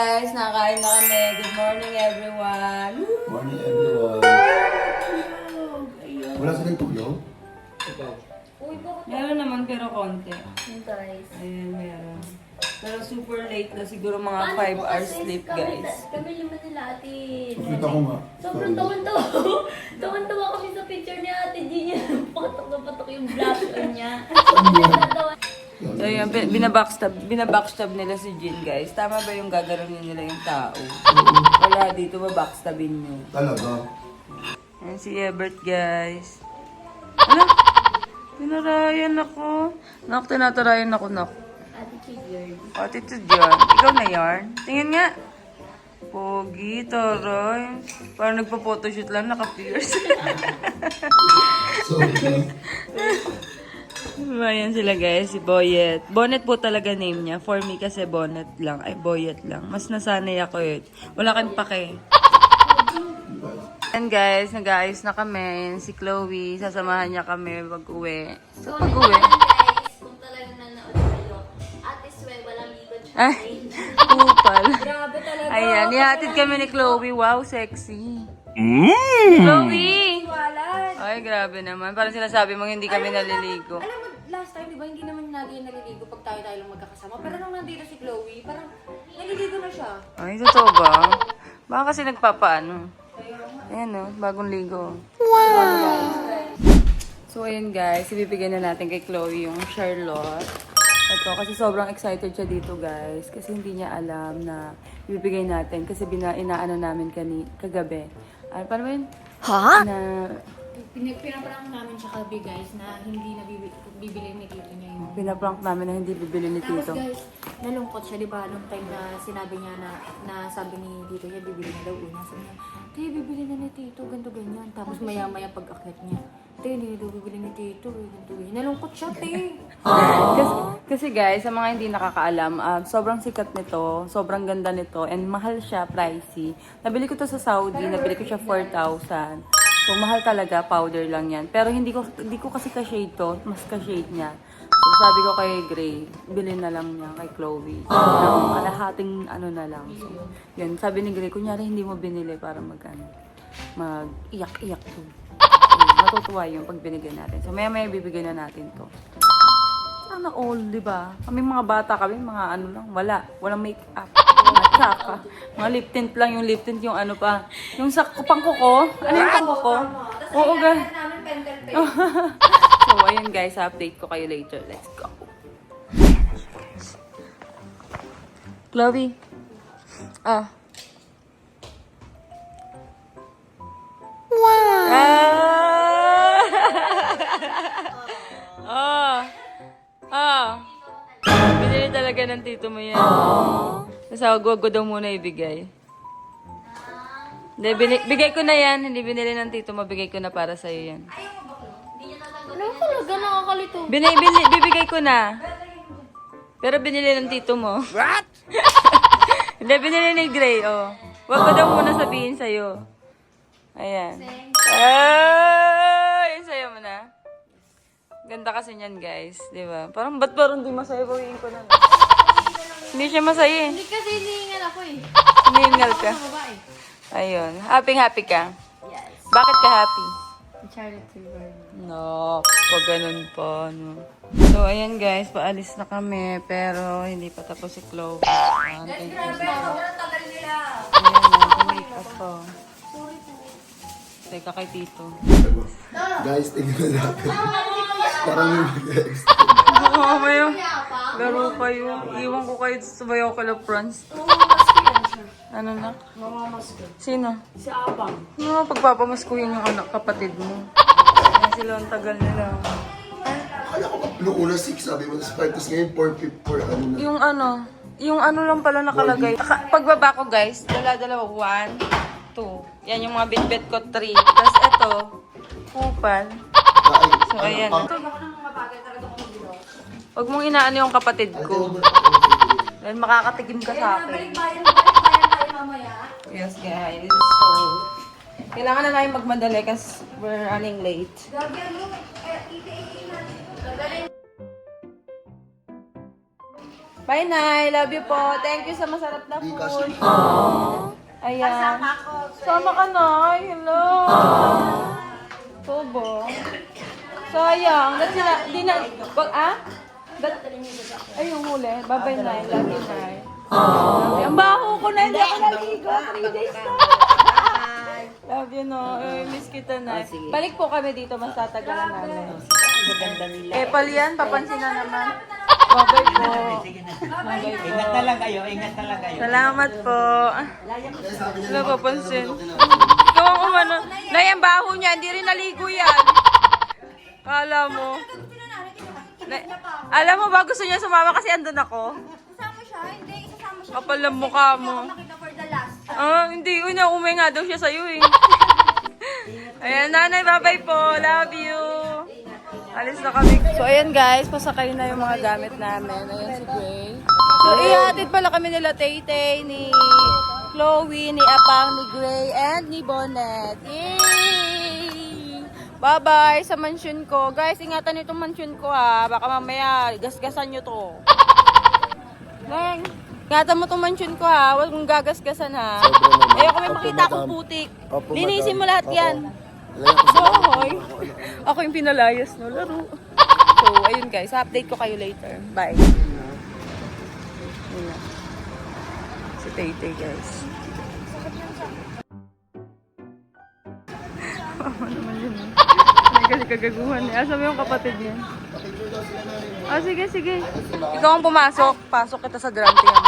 guys, nakain na kami. Good morning everyone. Morning everyone. Wala silang tulog? Uy, bakit? Meron naman pero konti. Guys. Ayan, meron. Pero super late na siguro mga Paano 5 po hours kasi sleep kami- guys. Kami lima nila ate. Nakita ko nga. Sobrang tawan-tawa. Tawan-tawa kami sa picture ni ate Gina. Patok na patok yung blush on niya. Natawa. So yun, binabackstab nila si Jin guys. Tama ba yung gagaronin nila yung tao? Wala dito, babackstabin nyo. Talaga? Ayan si Ebert guys. Ano? Tinarayan ako. Nak, tinatarayan ako, nak. Attitude yun. Attitude yun. Ikaw na yarn. Tingin nga. Pogi, taray. Parang nagpa-photoshoot lang, naka-pierce. So, Ayan sila guys, si Boyet. Bonnet po talaga name niya. For me kasi Bonnet lang. Ay, Boyet lang. Mas nasanay ako eh. Wala kang pake. Ayan guys, nag-aayos na kami. Si Chloe, sasamahan niya kami pag-uwi. So, pag-uwi. Guys, kung talagang nanood kayo, Ate Swe, walang likod siya. Ay, kupal. Grabe talaga. Ayan, ihatid kami ni Chloe. Wow, sexy. Chloe! Walan. Ay, grabe naman. Parang sinasabi mo hindi kami naliligo. Alam mo, last time, di ba, hindi naman lagi naliligo pag tayo lang magkakasama. Pero nung nandito si Chloe, parang naliligo na siya. Ay, totoo ba? Baka kasi nagpapaano. Ayan o, bagong ligo. Wow! So, ayan guys, ibibigay na natin kay Chloe yung Charlotte. Ito, kasi sobrang excited siya dito guys. Kasi hindi niya alam na ibibigay natin. Kasi inaano namin kagabi. Ano, paano ba yun? Ha? Na, Pinaparang namin siya kagabi guys na hindi na bibili ni Tito niya yun. pinaprank namin na hindi bibili ni Tapos Tito. guys, nalungkot siya, di ba? Nung time na sinabi niya na sabi ni Tito niya, bibili na daw una. Sabi niya, tayo bibili na ni Tito, ganito ganyan. Tapos maya-maya pag-akit niya, tayo hindi na daw bibili ni Tito, ganito ganyan. Nalungkot siya, tayo. Kasi guys, sa mga hindi nakakaalam, sobrang sikat nito, sobrang ganda nito, and mahal siya, pricey. Nabili ko to sa Saudi, nabili ko siya 4,000. So, mahal talaga, powder lang yan. Pero hindi ko kasi ka-shade to, mas ka-shade niya. So, sabi ko kay Gray, bilhin na lang niya kay Chloe. Ng kalahating ano na lang. So, yun, sabi ni Gray, kunyari hindi mo binili para mag-iyak-iyak to. So, natutuwa yung pag binigyan natin. So, maya-maya bibigyan na natin to. Sana all, di ba? Kami mga bata kami, mga ano lang, walang make-up. At saka, mga lip tint lang, yung lip tint, yung ano pa, yung sa pangkuko. Ano yung pangkuko? Oo, guys. So, ayun guys, update ko kayo later. Let's go. Chloe. Ah. Wow! Ah! Ah! Binili talaga ng tito mo yan. Kasi ako daw muna ibigay. Hindi, bigay ko na yan. Hindi binili ng tito mo. Bigay ko na para sa'yo yan. Ano talaga nakakalito? Bibigay ko na. Pero binili ng tito mo. What? Hindi, binili ni Gray, oh. Huwag ko daw muna sabihin sa'yo. Ayan. Ay! Sa'yo mo na. Ganda kasi niyan, guys. Di ba? Ba't parang di masaya? Bawiin ko na. Hindi siya masaya eh. Hindi kasi hinihingal ako eh. Hinihingal ka. Babae. Ayun. Happy ka? Yes. Bakit ka happy? Charity Bird. No, pag ganun pa, no. So, ayan guys, paalis na kami. Pero, hindi pa tapos si Chloe. Thank you. Sobrang tagal nila. Ayan na, make up pa. Teka kay Tito. guys, tingnan natin. Parang yung mag-ex. Mamaya, laro kayo. Iwan ko kayo sa bayaw kala France. Ano na? Sino? Si Abang. No, pagpapamaskuhin yung anak kapatid mo. Ayan sila, ang tagal nila. Akala ko noong una 6, sabi mo sa Spartus ngayon 4 ano na. Yung ano lang pala nakalagay. Pagbaba ko guys, dala-dalawa. 1, 2. Yan yung mga bit-bit ko, 3. Tapos ito, kupal. So, ayan. Huwag mong inaano yung kapatid ko. Dahil makakatikim ka sa akin. Bayan tayo mamaya. Yes, guys. So, kailangan na namin magmadali kasi we're running late. Gagyan mo, iti-iti natin. Bye, Nay. Love you po. Thank you sa masarap na food. Ayan. Sama ka, Nay. Hello. Tubo. Sayang. Ba't sila, di na, ay, yung huli. Bye-bye, Nay. Love you, Nay. Ang baho ko na, hindi ako naligo. 3 days na. Love you, no. Miss kita, Nay. Balik po kami dito. Mas tatagalan namin. Epal yan. Papansin na naman. Bye-bye po. Bye-bye po. Ingat na lang kayo, ingat na lang kayo. Salamat po. Wala papansin. Ikaw ang umano. Nay, ang baho niya. Hindi rin naligo yan. Kala mo. Nay, alam mo ba, gusto niya sumama kasi andun ako. Isasama siya, hindi. Isasama siya. Kapal ang mukha mo. Makita for the last. Hindi. Umay nga daw siya sa'yo eh. Ayan, nanay. Bye-bye po. Love you. Alis na kami. So, ayan guys. Pasakay na yung mga gamit namin. Ayan si Gray. So, ihatid pala kami nila Tay-Tay, ni Chloe, ni Apang, ni Gray, and ni Bonnet. Yay! Bye-bye sa mansion ko. Guys, ingatan itong mansion ko ha. Baka mamaya, gasgasan nyo to. Neng, ingatan mo itong mansion ko ha. Huwag mong gagasgasan ha. Ayoko may makita akong putik. Linisin mo lahat yan. Boy. Ako yung pinalayas no laro. So, ayun guys. Update ko kayo later. Bye. Ayun na. Si Tay-Tay guys. Mama naman yun eh. Ay, kasi kagaguhan eh. Asa mo yung kapatid niya? Sige, sige. Ikaw ang pumasok. Pasok kita sa drum team.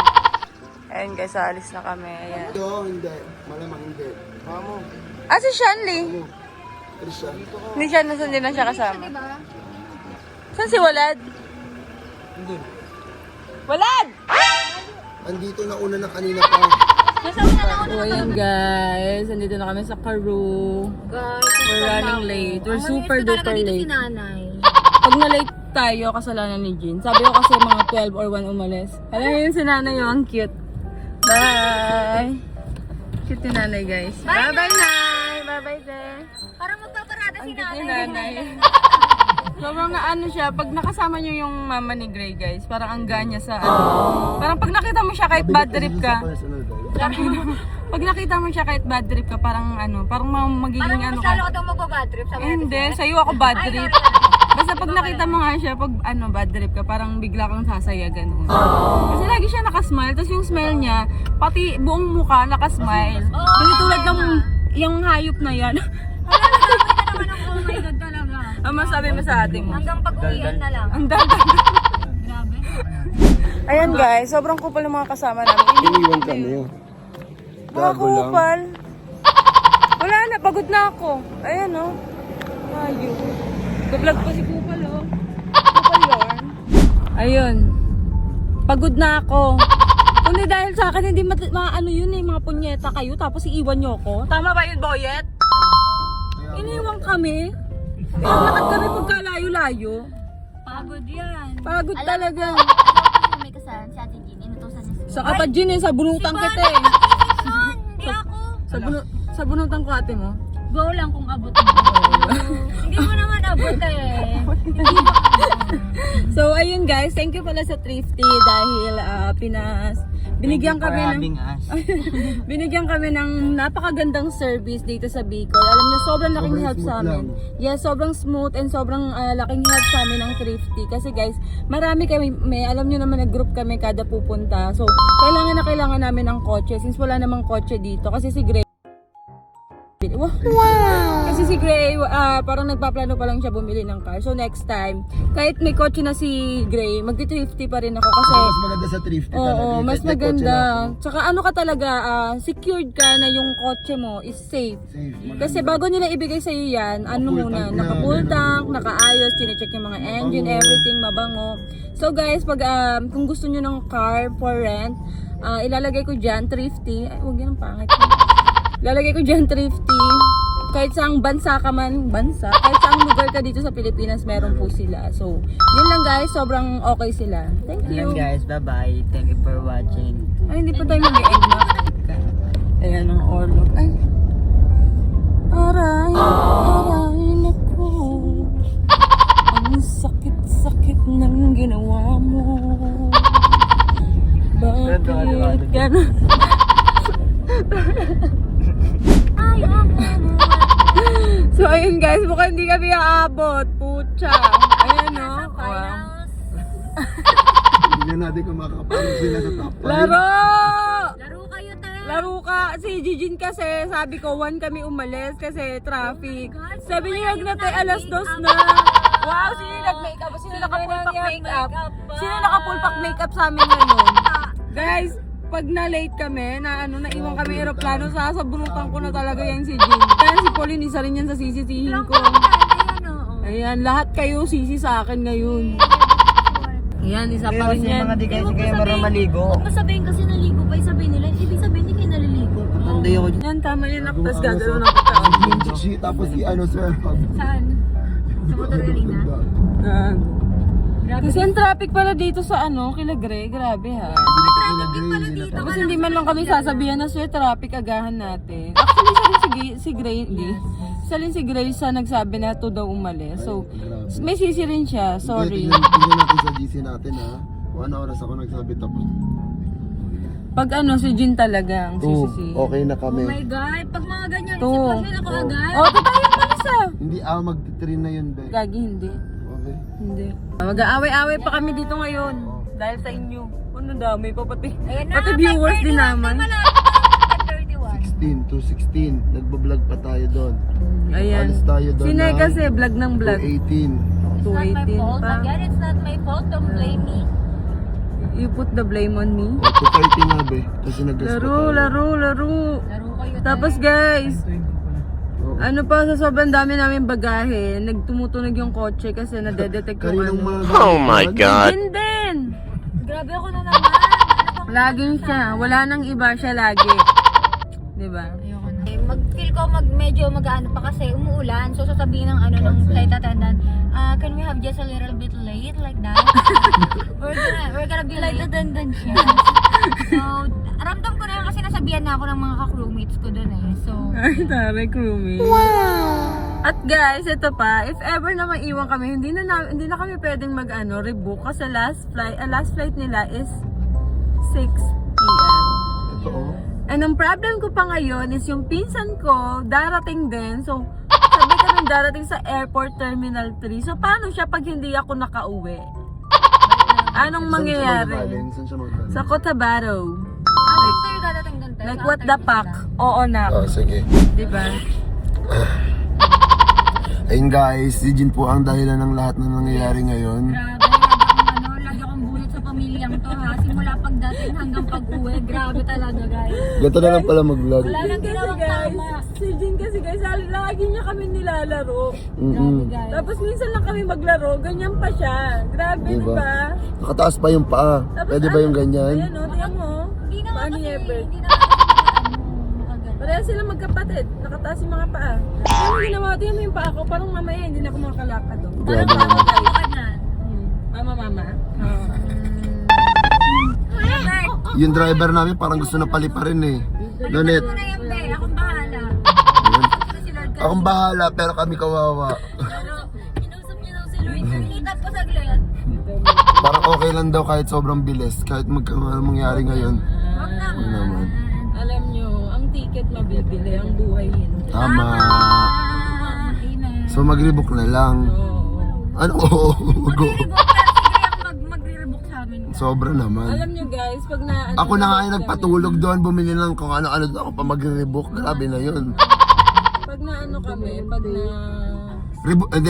Ayun guys, alis na kami. Ayan. Hindi. Malamang hindi. Mamo. Si Shanley. Christian. Hindi siya, hindi na siya kasama. Saan si Walad? Hindi. Walad! Andito na una na kanina pa. So, ayan guys. Andito na kami sa Karu. Guys, We're running late. We're super duper late. nanay. Pag na-late tayo, kasalanan ni Jean. Sabi ko kasi mga 12 or 1 umalis. Alam mo yun si nanay yung ang cute. Bye! Cute ni nanay guys. Bye-bye, Nay! Bye-bye, Zeh! Parang magpaparada Ang si cute ni nanay. nanay. Sobrang na ano siya, pag nakasama niyo yung mama ni Gray guys, parang ang ganya sa ano. Parang pag nakita mo siya kahit bad trip ka. Pag nakita mo siya kahit bad trip ka, parang ano, parang magiging Parang ano mas ka. lalo ka daw magbabad trip. Sabi natin Hindi, sa'yo ako bad trip. Basta pag nakita mo nga siya, pag ano, bad trip ka, parang bigla kang sasaya, ganun. Kasi lagi siya nakasmile, tapos yung smile niya, pati buong mukha nakasmile. Hindi tulad ng yung hayop na yan. naman ang oh my God talaga. Ang masabi mo sa atin mo? Hanggang pag-uwian na lang. Ang dami. Grabe. Ayan guys, sobrang kupal ng mga kasama namin. Iniwan kami. Mga Gago lang. kupal. Wala na, pagod na ako. Ayan o. Ayun. Vlog pa si kupal o. Kupal yarn. Ayun. Pagod na ako. Kundi dahil sa akin, hindi ano yun eh, mga punyeta kayo, tapos iiwan nyo ko. Tama ba yun, Boyet? Iniwan kami. Naglakad kami pagkalayo-layo. Pagod yan. Pagod talaga. Ano may kasalan si Ate Jean? Inutusan niya si Sa kapag Jean eh, sa bunutan kita eh. Hindi ako. Sa bunutan ko ate mo. Go lang kung abot mo. Hindi mo naman abot eh. So ayun guys, thank you pala sa Thrifty dahil binigyan kami ng binigyan kami ng napakagandang service dito sa Bicol. Alam niyo, sobrang laking help sa amin. Yes, sobrang smooth and sobrang laking help sa amin ng Thrifty. Kasi guys, marami kami, alam niyo naman nag-group kami kada pupunta. So, kailangan namin ng kotse since wala namang kotse dito. Kasi si Gray Kasi si Gray, parang nagpaplano pa lang siya bumili ng car. So next time, kahit may kotse na si Gray, magti-thrifty pa rin ako kasi Mas maganda sa thrifty talaga. oo, mas May kotse maganda. na ako. Tsaka ano ka talaga, secured ka na yung kotse mo is safe. Safe. Kasi bago nila ibigay sa iyo yan, ano Full muna, tank na, naka-full ganun. tank, naka-ayos, chine-check yung mga engine, Mabango. everything, mabango. So guys, pag kung gusto niyo ng car for rent, ilalagay ko diyan Thrifty. Ay, wag yan ang pangit. Ilalagay ko diyan Thrifty. Kahit saang bansa ka man, kahit saang lugar ka dito sa Pilipinas, meron po sila. So, yun lang guys, sobrang okay sila. Thank you. Ayan guys, bye-bye. Thank you for watching. Ay, hindi pa tayo mag-e-end na. Ayan ang orlog. Ay. Aray, naku. Ang sakit-sakit ng ginawa mo. Gano'n. So, ayun guys, mukhang hindi kami aabot. Pucha. Ayan, no? Wow. Hindi natin kung makakapanood sila sa top 5. Laro! Laro kayo tayo. Laro ka. Si Jijin kasi, sabi ko, 1 kami umalis kasi traffic. Sabi niya, na tayo alas 2 na. Wow, sino yung nag-makeup? Sino naka-full pack makeup? Sino naka-full pack makeup sa amin ngayon? Guys, pag na-late kami, naiwan kami aeroplano, sasabunutan ko na talaga yan si Jin. Kaya si Pauline, isa rin yan sa sisisihin ko. Ayan, lahat kayo sisi sa akin ngayon. Ayan, isa pa rin yan. Di kasi kayo marunong maligo. Huwag mo sabihin kasi naligo pa, sabihin nila. Ibig sabihin, hindi kayo naliligo. Hindi ako. Yan, tama yan. Tapos gagalaw ng pagkaon. Tapos si ano, sir. Saan? Sa motor arena? Kasi ang traffic pala dito sa Kilagre. Grabe ha. Tapos hindi man lang kami sasabihan na sir, traffic agahan natin. Actually, si Grace sa nagsabi na to daw umalis. So, may sisi rin siya. Sorry. Tingnan natin sa GC natin ha. 1 oras ako nagsabi tapos. Pag si Jin talaga ang sisisi. Okay na kami. Oh my God, pag mga ganyan To. sitwasyon ako agad. Oh, ito tayo umalis ah. Hindi mag-train na yun, be. Gagi, hindi. Okay. Hindi. Mag-aaway-aaway pa kami dito ngayon. Dahil sa inyo. Ano dami pa pati. Ayan na, Pati viewers din 5:31 naman. na pala. 5:31. 16 to 16. Nagbablog pa tayo doon. Ayan. Alis tayo doon Sine ng kasi vlog ng vlog. 18. It's not my 218 fault. pa. Again, it's not my fault. Don't blame me. You put the blame on me. O, 2:30 nga, be. Kasi nag-gas pa tayo. Laro. Laro kayo. Tapos guys, pa sa sobrang dami namin bagahe, nagtumutunog yung kotse kasi nadedetect yung Kaninang mga Oh my God. Yun din! Grabe ako na naman. Ano bang Laging siya. Wala nang iba siya lagi. Diba? Ayoko na. Mag-feel ko medyo mag-ano pa kasi umuulan. So sasabihin ng ng flight attendant, can we have just a little bit late like that? we're gonna be flight attendant siya. So, ramdam ko na yun kasi nasabihan na ako ng mga ka-crewmates ko dun eh. So, Ay, taray, crewmate. Wow! At guys, ito pa, if ever na maiwan kami, hindi na kami pwedeng rebook kasi last flight nila is 6 p.m. Totoo. And ang problem ko pa ngayon is yung pinsan ko, darating din. So, sabi kami darating sa airport terminal 3. So, paano siya pag hindi ako nakauwi? Anong mangyayari? Saan siya magaling? Sa Cotabato. ano tayo dadating dun tayo? Like, what the fuck? Oo na. Sige. Diba? Ayun guys, si Jin po ang dahilan ng lahat na nangyayari ngayon. Lagi akong bunot sa pamilyang to ha. Simula pagdating hanggang pag-uwi. Grabe talaga guys. Ganito na lang pala mag-vlog. Wala nang ginawang tama. Si Jin kasi guys, lagi niya kami nilalaro. Grabe guys. Tapos minsan lang kami maglaro, ganyan pa siya. Grabe, Diba? diba? Nakataas pa yung paa. Tapos Pwede ba yung ganyan? Ayan o, tingnan mo. Hindi naman Paano kasi, Ebert? hindi naman kasi makagano. Pareha sila magkapatid, nakataas yung mga paa. Ano ginawa, tingnan mo yung paa ko, parang mamaya hindi na ako makakalakad o. Parang Grabe naman. bakit na? Mama. Yung driver namin parang gusto na paliparin eh. Nonet. Ano na yan, be? Akong bahala. Si Lord ka. Akong bahala pero kami kawawa. Inusap niya daw si Lord. Initap ko saglit. Parang okay lang daw kahit sobrang bilis. Kahit mangyari ngayon. Wag na. Ano naman. Alam nyo, ang ticket mabibili, ang buhay hindi. Tama. Amen. So mag-rebook na lang. Ano? Oo. Magre-rebook sa amin. Sobra naman. Alam nyo guys, pag na... Ako na nga yung nagpatulog doon, bumili ng kung ano-ano doon ako pa magre-rebook. Grabe na yun. Pag na pag na...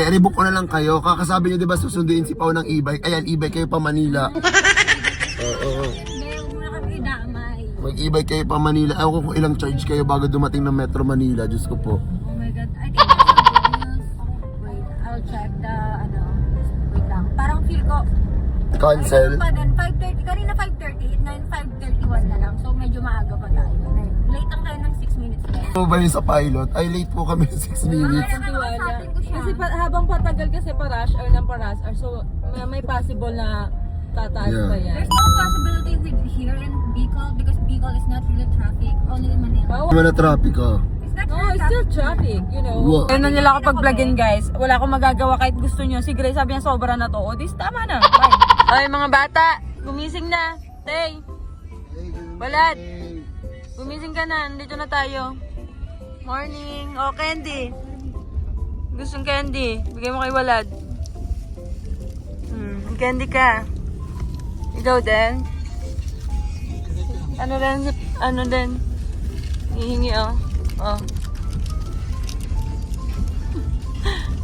Rebook ko na lang kayo. Kakasabi nyo diba susunduin si Pao ng e-bike. Ayan, e-bike kayo pa Manila. Oo. Huwag mo na kami idamay. Mag-e-bike kayo pa Manila. Ewan ko kung ilang charge kayo bago dumating ng Metro Manila. Diyos ko po. Oh my God. I think that's a bonus. Wait, I'll check the, wait lang. Parang feel ko, Cancel. pa din, 5:30, kanina 5:30, ngayon 5:31 na lang. So medyo maaga pa tayo. Late lang tayo ng 6 minutes lang. Ano ba yun sa pilot? Ay, late po kami 6 minutes. Nakakasabi ko siya. Kasi habang patagal kasi pa-rush hour ng pa-rush hour, so may possible na tataas Yeah. pa yan. There's no possibility with here in Bicol because Bicol is not really traffic, only in Manila. Wala traffic ah. It's not No, really it's still traffic, you know. Wow. Ayun na nila ako pag-vlogin guys. Wala akong magagawa kahit gusto nyo. Si Grace sabi niya sobra na to. O, dis tama na. Bye. Ay mga bata, gumising na. Tay. Walad! Gumising ka na. Nandito na tayo. Morning. Oh, candy. Gustong candy. Bigay mo kay Walad. Candy ka. Ikaw din. Ano din? Hihingi, oh. Oh.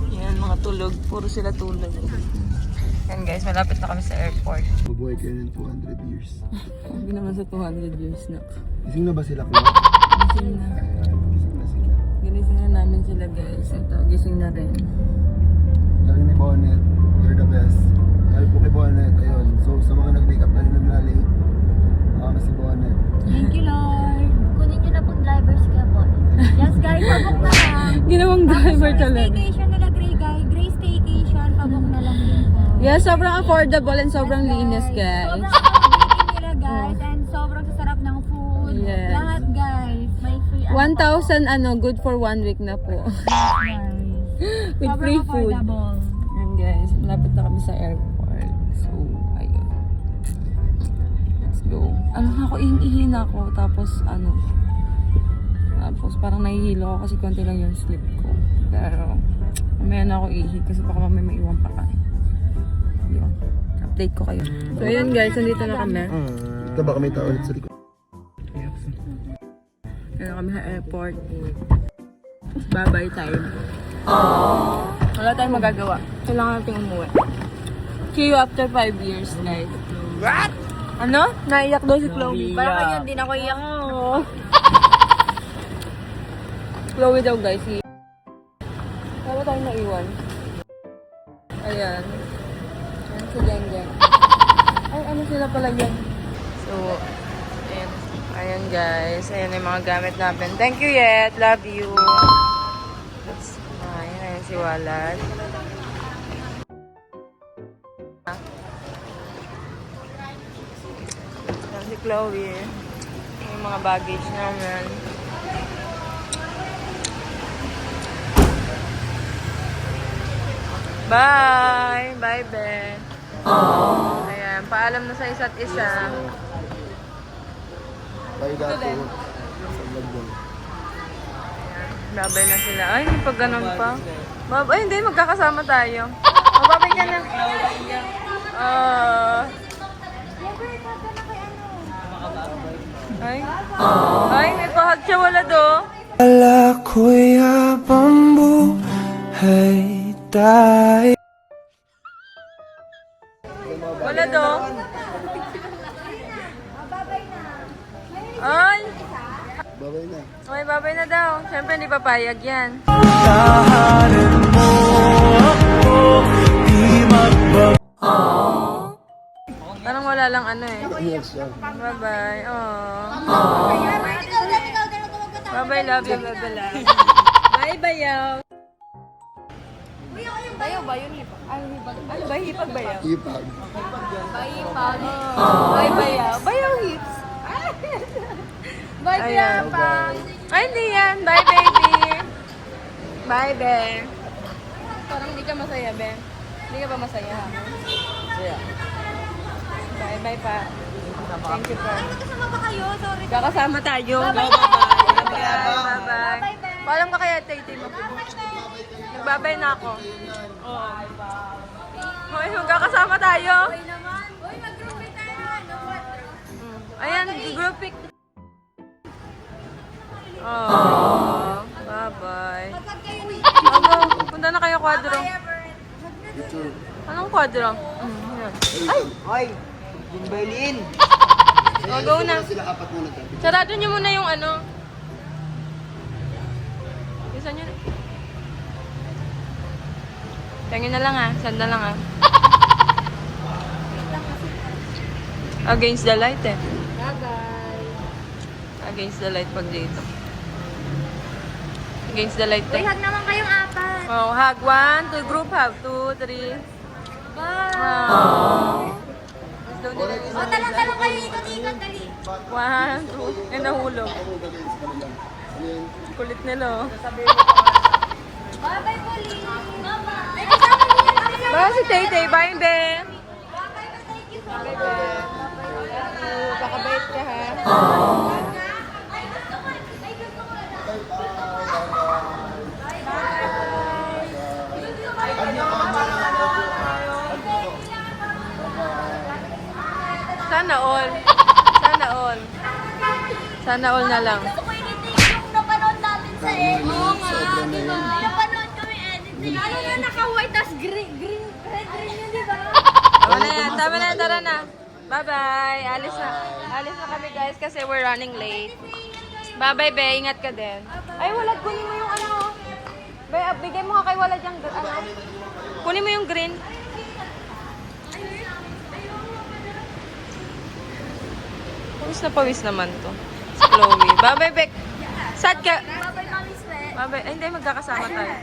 Yan, mga tulog. Puro sila tulog. Yan guys, malapit na kami sa airport. Mabuhay kayo ng 200 years. Hindi naman sa 200 years na. Gising na ba sila, Kuya? Gising na. Gising na sila. Ginising na namin sila guys. Ito, gising na rin. Galing ni Bonnet, you're the best. Dahil po kay Bonnet, ayun. So sa mga nag-makeup na rin na late, si Bonnet. Thank you, Lord. Kunin nyo na pong drivers ka po. Yes, guys, pabok na lang. Ginawang driver talaga. Staycation nila, Gray Staycation, pabok na lang din po. Yeah, sobrang affordable and sobrang linis guys. Sobrang accommodating nila, guys. And sobrang sasarap ng food. Yes. Lahat, guys. May free 1,000 good for 1 week na po. guys. With Sobrang free food. affordable. And guys, malapit na kami sa airport. So, ayun. Let's go. Ano na ako, ihi na ako. Tapos parang nahihilo ako kasi konti lang yung sleep ko. Pero, mamaya na ako ihi kasi baka mamaya may iwan pa ka. Yun. Update ko kayo. So, ayun guys, nandito na kami. Ito baka may tao ulit sa likod. Kaya kami sa airport. Bye-bye time. Wala tayong magagawa. Kailangan natin umuwi. See you after 5 years, guys. What? Ano? Naiyak daw si Chloe. Parang ganyan, din ako iyak. Chloe daw, guys. Wala tayong naiwan. Ayan. Ayan si Geng. Ay, ano sila pala yan? So, ayan. Ayan, guys. Ayan yung mga gamit natin. Thank you, Yet. Love you. That's mine. Ayan si Walad. Ayan si Chloe. Yung mga baggage namin. Bye! Bye, Ben. Ayan, paalam na sa isa't isa. Tayo dati. Sa vlog doon. Babay na sila. Ay, hindi pa ganun pa. Ay, hindi. Magkakasama tayo. Babay ka na. Ay. Ay, may pahag siya. Wala do. Kala ko'y habang buhay tayo. Wala do. Ay. Babay na. Okay, babay na daw. Siyempre, hindi papayag yan. Tahanan mo ako, di magbago. Parang wala lang ano eh. Yes, siya. Bye-bye. Bye-bye, love you. Bye-bye, love. Bye-bye, yaw. Bayaw ba yun? Ano ba? Hipag bayaw? Ipag. Bye-bye, yaw. Bayaw hips. Bye, Grandpa. Ay, hindi yan. Bye, baby. Bye, Ben. Parang hindi ka masaya, Ben. Hindi ka ba masaya, ha? Yeah. Bye-bye, pa. Thank you, pa. Kasama ba kayo? Sorry. Kakasama tayo. Bye-bye. Bye-bye. Paalam ka kaya, Tay-Tay mo. Nagbabay na ako. Oo. Hoy, magkakasama tayo. Uy, mag-group pic tayo. Ayan, group pic. Oh, bye-bye. Ako, punta na kayo kwadro. Anong kwadro? Ay! Jimbalin! Oh, go na. Sila apat muna tayo. Sarado niyo muna yung ano. Isa niyo na. Tingin na lang ah. Sanda lang ah. Against the light eh. Bye-bye. Against the light pag dito. Against the light Uy, eh. hug naman kayong apat. Oh, hug. 1, 2, group hug. 2, 3. Bye. Oh. Let's go nila. O, talong-talong kayo. Ikot-ikot, dali. 1, 2. And nahulog. Kulit nila oh. Bye-bye, Poli. Bye-bye. Ay, kasama niyo yung Ba si Tay-Tay. Bye, Ben. Bye-bye. Thank you so Bye, much. Ben. Kakabait ka ha. Sana all. Sana all. Sana all na lang. Gusto ko yung napanood natin sa edit. Oo nga, di ba? Napanood kami editing. Ano na naka-white, tas red yun, di ba? Tama na yan. Tama na yan. Tara na. Bye-bye. Alis na. Alis na kami guys kasi we're running late. Bye-bye, be. Ingat ka din. Ay, Walad. Kunin mo yung ano. Be, bigay mo nga kay Walad yung ano. Kunin mo yung green. Pawis naman to. Chloe. Bye-bye, Bek. Sad ka. Bye-bye, Mami Sweat. Bye-bye. Ay, hindi. Magkakasama tayo.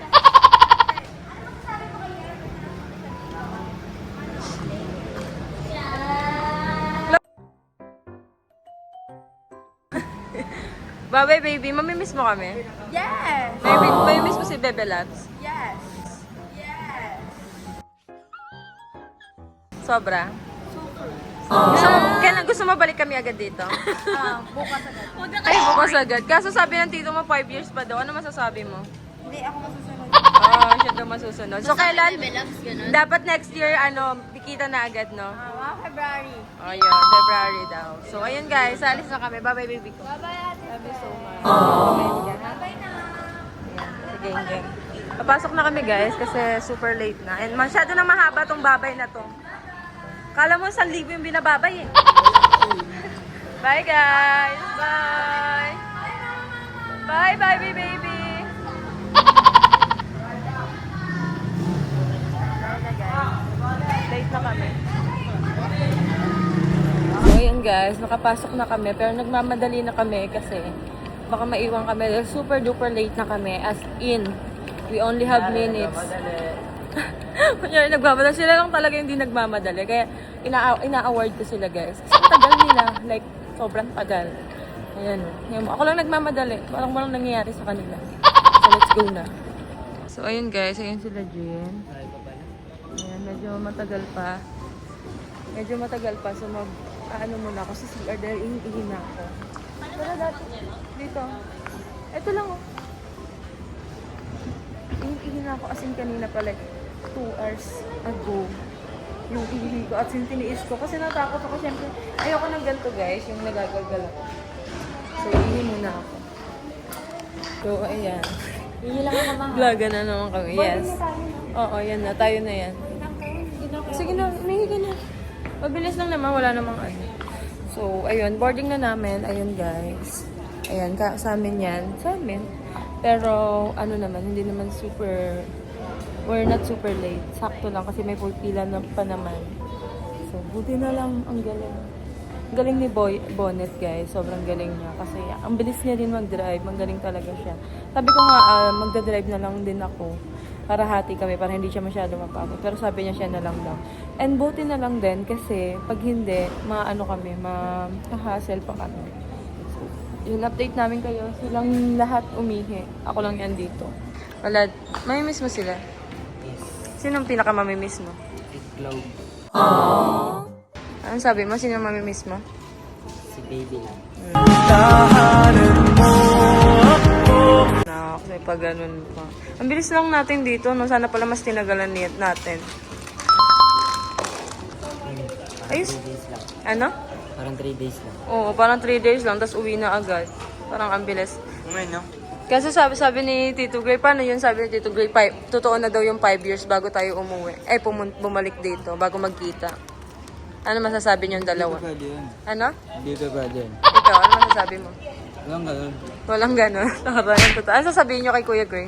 Bye-bye, baby. Mamimiss mo kami. Yes! Baby, mamimiss mo si Bebe Labs. Yes! Yes! Sobra. Gusto mo balik kami agad dito? Bukas agad. Ay, bukas agad. Kaso sabi ng tito mo, 5 years pa daw. Ano masasabi mo? Hindi, ako masusunod. Oo, siya daw masusunod. So, kailan? Loves, gano'n. Dapat next year, bikita na agad, no? February. Oh, yun. February daw. So, ayun guys. Alis na kami. Bye-bye, baby ko. Bye-bye, ate. Love you so much. Bye-bye na. Sige, gang. Papasok na kami guys kasi super late na. And masyado na mahaba tong babay na to. Kala mo 1,000 yung binababay eh. Bye guys! Bye! Bye baby baby! Late na kami. So yun guys, nakapasok na kami pero nagmamadali na kami kasi baka maiwan kami. Dahil super duper late na kami. As in, we only have minutes. Kunyari nagmamadali. Sila lang talaga hindi nagmamadali. Kaya ina-award ko sila guys. Kasi ang tagal nila. Like, sobrang tagal. Ayan. Ako lang nagmamadali. Parang walang nangyayari sa kanila. So let's go na. So ayun guys. Ayun sila Jean. Ayan. Medyo matagal pa. Medyo matagal pa. So ano muna ako sa CR dahil ihihin na ako. Pero dati, dito. Ito lang oh. Ihihin na ako as in kanina pa like 2 hours ago. Yung ihihi ko at tiniis ko kasi natakot ako syempre. Ayoko ng ganito guys, yung nagagalgal ako. So ihihin muna ako. So ayan. Hindi lang ako mga. Vlogan na naman kami. Yes. Oo, yan na. Tayo na yan. Sige na, umihi ka na. Mabilis lang naman, wala namang ano. So, ayun, boarding na namin. Ayun, guys. Ayan, sa amin yan. Sa amin. Pero, ano naman, hindi naman super, we're not super late. Sakto lang kasi may pila na pa naman. So, buti na lang, ang galing. Ang galing ni Bonnet, guys. Sobrang galing niya. Kasi, ang bilis niya din mag-drive. Magaling talaga siya. Sabi ko nga, magda-drive na lang din ako. Para hati kami, para hindi siya masyado mapagod. Pero sabi niya siya na lang daw. And buti na lang din kasi pag hindi, ma-hassle pa kami. So, yun, update namin kayo. Silang lahat umihi. Ako lang yan dito. Wala, mamimiss mo sila? Sinong pinaka-mamimiss mo? Cloud. Anong sabi mo? Sinong mamimiss mo? Si baby lang. tahanan mo ako. Kasi pag ganun pa. Ang bilis lang natin dito, no? Sana pala mas tinagalan natin. Ayos. 3 days lang. Ano? Parang 3 days lang. Oo, parang 3 days lang, tapos uwi na agad. Parang ang bilis. Ngayon, no? Kasi sabi ni Tito Gray, paano yun? Sabi ni Tito Gray, totoo na daw yung 5 years bago tayo umuwi. Bumalik dito, bago magkita. Ano masasabi niyong dalawa? Dito pwede yun. Ano? Dito pwede yun. Ikaw, ano masasabi mo? Walang ganun. Walang gano'n. Parang totoo. Ano sasabihin niyo kay Kuya Gray?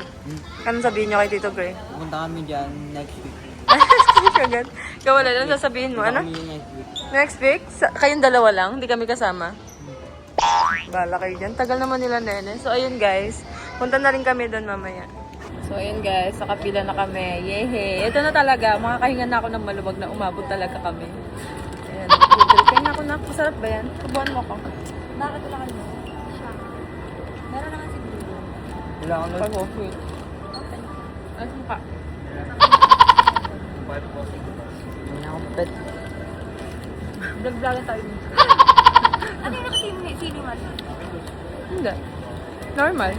Ano sabihin niyo kay Tito Gray? Pupunta kami dyan next week. Agad. Ikaw wala lang sasabihin mo. Ano? Kami yun next week. Next week? Kayong dalawa lang? Hindi kami kasama? Bala kayo dyan. Tagal naman nila nene. So, ayun guys. Punta na rin kami doon mamaya. So, ayun guys. Nakapila na kami. Yehe. Ito na talaga. Makakahinga na ako ng maluwag na umabot talaga kami. Ayan. Kaya na ako na. Masarap ba yan? Tubuan mo ako. Bakit wala kayo? Meron naman siguro. Wala akong Pag okay. Ano mukha? Wala akong pet. Vlog-vlogan tayo dito. Ano yung nakasiniman? Hindi. Normal.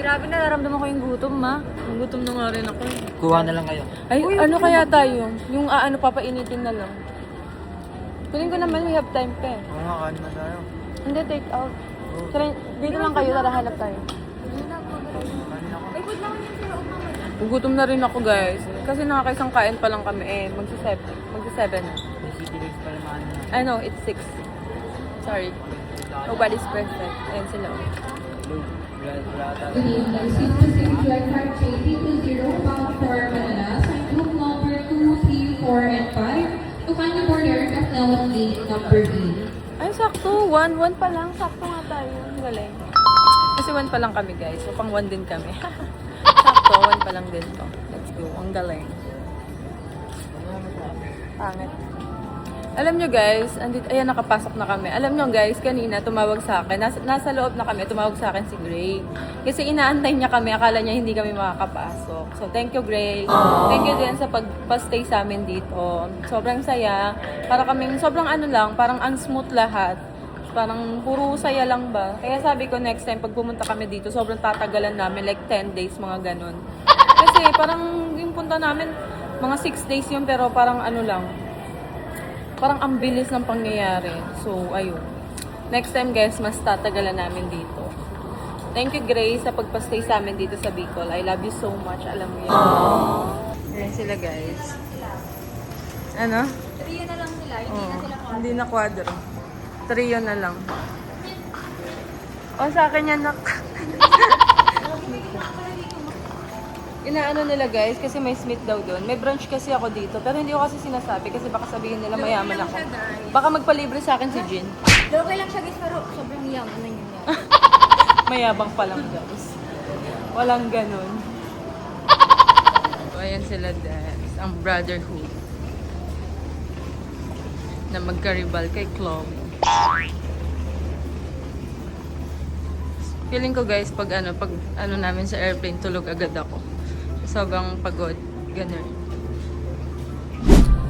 Grabe na, naramdaman ko yung gutom, ma. Gutom na nga rin ako. Kuha na lang kayo. Ay, ano kaya tayo? Yung ano, papainitin na lang. Feeling ko naman we have time pa eh. Oo nga, kain na tayo. Hindi, take out. Tara, dito lang kayo, tara hanap tayo. Ay, good naman yun sa loob mamaya. Gutom na rin ako guys. Kasi nakakaisang kain pa lang kami eh. Magsi-7 na. May city days pala maano na. I know, it's 6. Sorry. Nobody's perfect. Ayan sila. Wala tayo. Good evening. Seat flight type JT20 bound for Manila. Sign group number 2, 3, 4, and 5. To kindly board the aircraft now at gate number 8. Ay, sakto. 1 pa lang. Sakto nga tayo. Ang galing. Kasi 1 pa lang kami guys. So, pang 1 din kami. Sakto, 1 pa lang din to. Let's go. Ang galing. Pangit. Alam nyo guys, ayan nakapasok na kami. Alam nyo guys, kanina tumawag sa akin. Nasa loob na kami, tumawag sa akin si Gray. Kasi inaantay niya kami, akala niya hindi kami makakapasok. So thank you Gray. Thank you din sa pagpa-stay sa amin dito. Sobrang saya. Para kaming, sobrang ano lang, parang unsmooth lahat. Parang puro saya lang ba. Kaya sabi ko next time pag pumunta kami dito, sobrang tatagalan namin, like 10 days, mga ganun. Kasi parang yung punta namin, mga 6 days yun, pero parang ano lang, parang ang bilis ng pangyayari. So, ayun. Next time guys, mas tatagalan namin dito. Thank you Grace sa pagpa-stay sa amin dito sa Bicol. I love you so much. Alam mo yan. Ayan sila guys. Ano? Trio na lang sila, hindi Oh, na sila hindi na quadro. Trio na lang. O, sa akin yan, nak. Inaano nila guys, kasi may Smith daw doon. May brunch kasi ako dito, pero hindi ko kasi sinasabi kasi baka sabihin nila mayaman ako. Baka magpalibre sa akin si Jin. Okay lang siya guys, pero sobrang yaman na yun yan. Mayabang pa lang guys. Walang ganun. So, ayan sila guys, ang brotherhood na magkaribal kay Chloe. Feeling ko guys, pag ano namin sa airplane, tulog agad ako. Sobrang pagod. Ganun.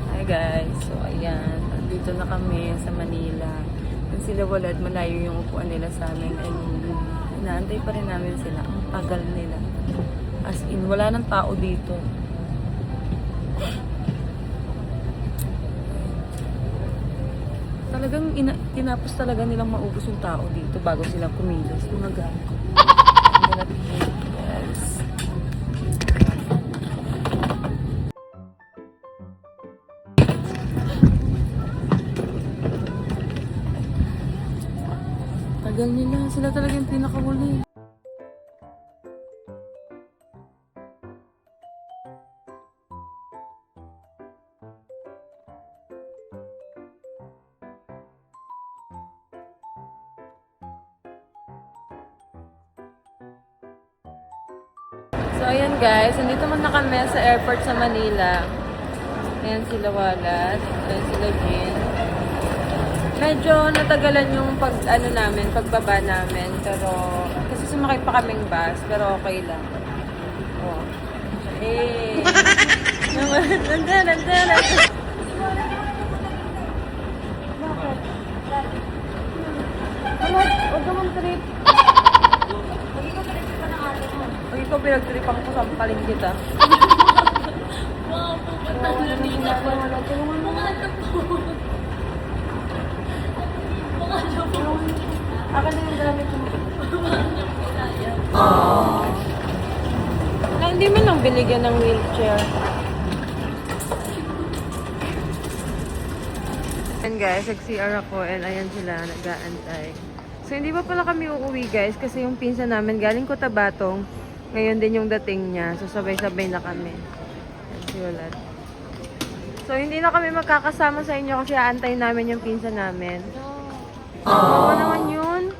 Hi guys. So ayan. Dito na kami sa Manila. Yung sila walad, malayo yung upuan nila sa amin. And inaantay pa rin namin sila. Ang tagal nila. As in, wala nang tao dito. Talagang tinapos talaga nilang maubos yung tao dito bago sila kumilos. Mga gago. Yes. Tagal nila. Sila talaga yung pinakahuli. So, ayan guys. Nandito man na kami sa airport sa Manila. Ayan sila Walat. Ayan sila Jean. Medyo natagalan yung pagbaba namin. Pero, kasi sumakay pa kaming bus. Pero okay lang. Oh. Eh. Nandun. Bakit? Huwag naman trip. Huwag ikaw pinag-tripan ko, sampalin kita. Wow, pupunta na din ako. Akin na yung gamit mo. Na hindi man lang binigyan ng wheelchair. And guys, nag-CR ako and ayan sila, nag-aantay. So hindi pa pala kami uuwi guys kasi yung pinsan namin galing Cotabato. Ngayon din yung dating niya. So sabay-sabay na kami. Ayan si Walat. So hindi na kami magkakasama sa inyo kasi aantayin namin yung pinsan namin. Wawa naman yun.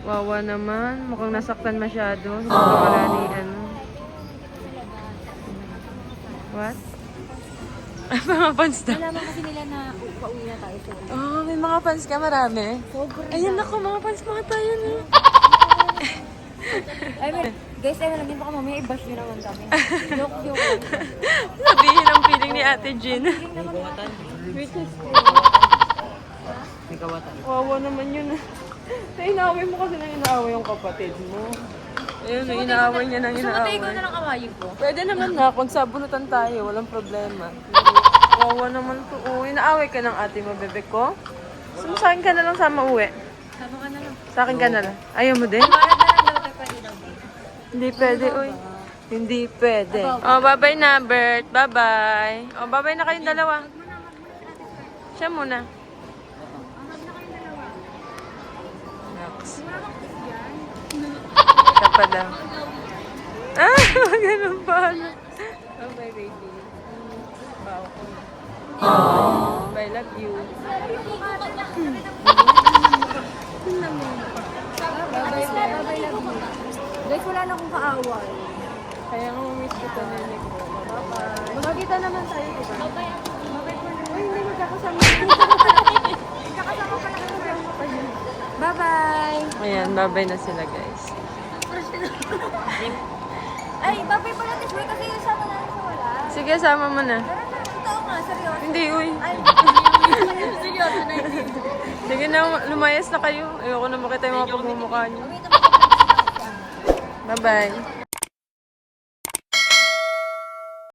Wawa naman. Mukhang nasaktan masyado. Sa pagkawala ni ano. What? Mga fans na. Nalaman kasi nila na pauwi na tayo. So, Oh, may mga fans ka. Marami. Ayan ako, mga fans mga tayo na. guys, ay malagyan baka mamaya i-bash nyo naman kami. Joke. Sabihin ang feeling ni Ate Jean. Feeling naman natin. Which is May kawatan. Wawa naman yun. Inaaway mo kasi nang inaaway yung kapatid mo. Ayun, inaaway niya nang inaaway. Ikaw na lang kawayin ko. Pwede naman na, magsabunutan tayo, walang problema. Wawa naman to. Oh, inaaway ka ng ate mo, bebe ko. Sa akin ka na lang sama uwi. Sama ka na lang. Sa akin ka na lang. Ayaw mo din? Parang na lang daw tayo pwede daw. Hindi pwede, uy. Hindi pwede. Oh, bye-bye na, Bert. Bye-bye. Oh, bye-bye na kayong dalawa. Siya muna. Next. Ka pa daw. Ah, ganun pala. Bye-bye, baby. Wow. Bye, love you. Guys, wala na akong kaaway. Kaya nga umiss ko ito, nene ko. Bye-bye. Magkita naman tayo, diba? Bye-bye. Ay, hindi magkakasama. Bye-bye! Ayan, bye-bye na sila, guys. Ay, bye-bye pala this way kasi yung sama namin sa wala. Sige, sama mo na. Totoo nga, seryoso. Hindi, uy. Ay, seryoso na yun. Sige na, lumayas na kayo. Ayoko na makita yung mga pagmumukha niyo. Wait, Bye-bye.